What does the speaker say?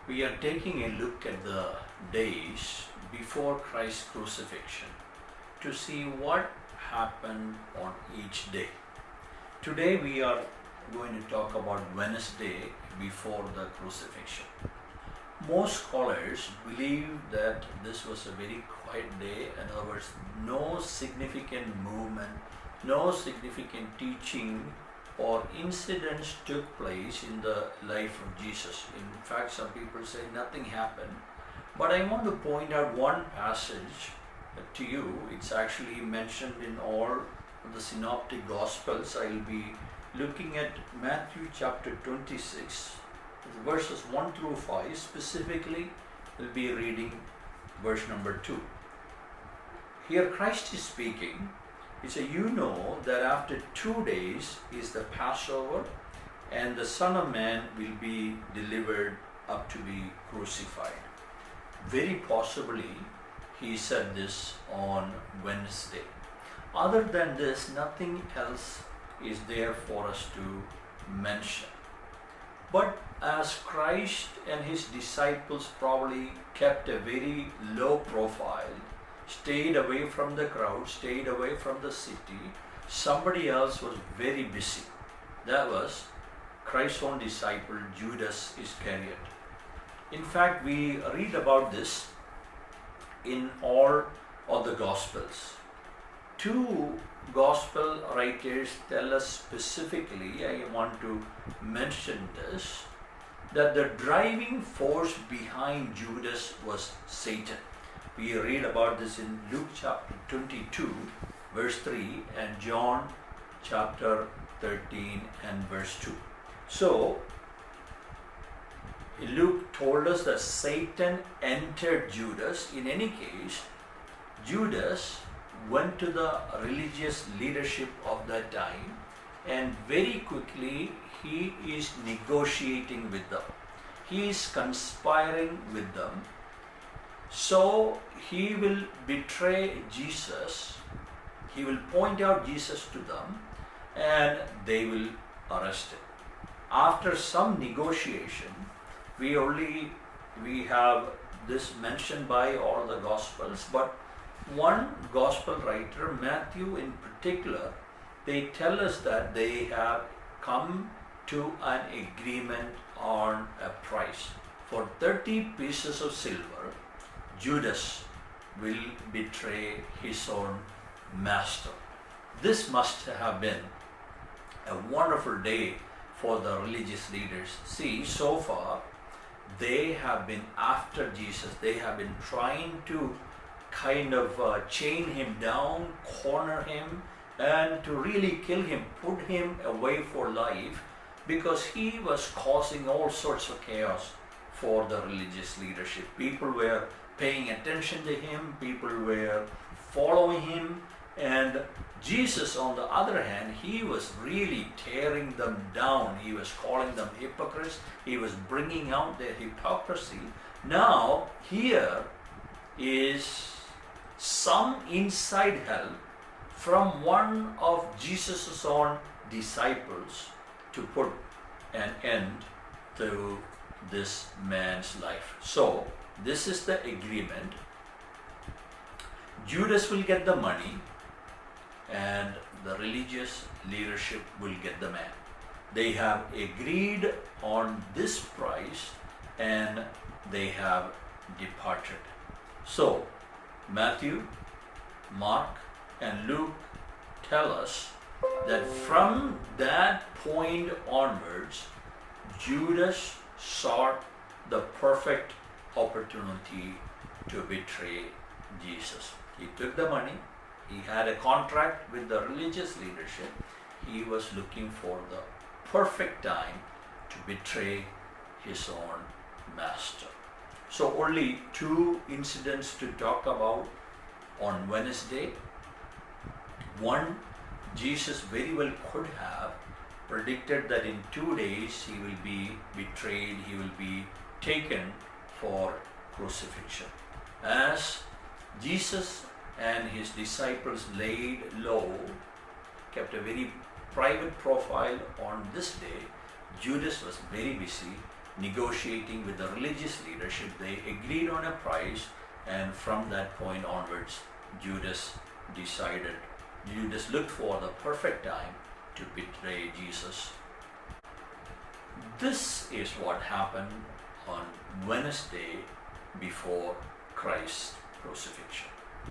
We are taking a look at the days before Christ's crucifixion to see what happened on each day. Today we are going to talk about Wednesday before the crucifixion. Most scholars believe that this was a very quiet day. In other words, no significant movement, no significant teaching or incidents took place in the life of Jesus. In fact, some people say nothing happened. But I want to point out one passage to you. It's actually mentioned in all of the synoptic gospels. I will be looking at Matthew chapter 26, verses 1 through 5. Specifically, we'll be reading verse number 2. Here Christ is speaking. He said, "You know that after 2 days is the Passover, and the Son of Man will be delivered up to be crucified." Very possibly, he said this on Wednesday. Other than this, nothing else is there for us to mention. But as Christ and his disciples probably kept a very low profile, stayed away from the crowd, stayed away from the city, somebody else was very busy. That was Christ's own disciple, Judas Iscariot. In fact, we read about this in all of the Gospels. Two Gospel writers tell us specifically, I want to mention this, that the driving force behind Judas was Satan. We read about this in Luke chapter 22, verse 3, and John chapter 13 and verse 2. So, Luke told us that Satan entered Judas. In any case, Judas went to the religious leadership of that time, and very quickly he is negotiating with them. He is conspiring with them. So he will betray Jesus, he will point out Jesus to them, and they will arrest him. After some negotiation, we have this mentioned by all the Gospels, but one Gospel writer, Matthew in particular, they tell us that they have come to an agreement on a price. For 30 pieces of silver, Judas will betray his own master. This must have been a wonderful day for the religious leaders. See, so far, they have been after Jesus. They have been trying to kind of chain him down, corner him, and to really kill him, put him away for life, because he was causing all sorts of chaos for the religious leadership. People were paying attention to him, people were following him, and Jesus, on the other hand, he was really tearing them down. He was calling them hypocrites. He was bringing out their hypocrisy. Now, here is some inside help from one of Jesus' own disciples to put an end to this man's life. So, this is the agreement. Judas will get the money, and the religious leadership will get the man. They have agreed on this price, and they have departed. So, Matthew, Mark, and Luke tell us that from that point onwards, Judas sought the perfect opportunity to betray Jesus. He took the money. He had a contract with the religious leadership. He was looking for the perfect time to betray his own master. So only two incidents to talk about on Wednesday. One, Jesus very well could have predicted that in 2 days he will be betrayed, he will be taken for crucifixion. As Jesus and his disciples laid low, kept a very private profile on this day, Judas was very busy negotiating with the religious leadership. They agreed on a price, and from that point onwards, Judas looked for the perfect time to betray Jesus. This is what happened on Wednesday before Christ's crucifixion.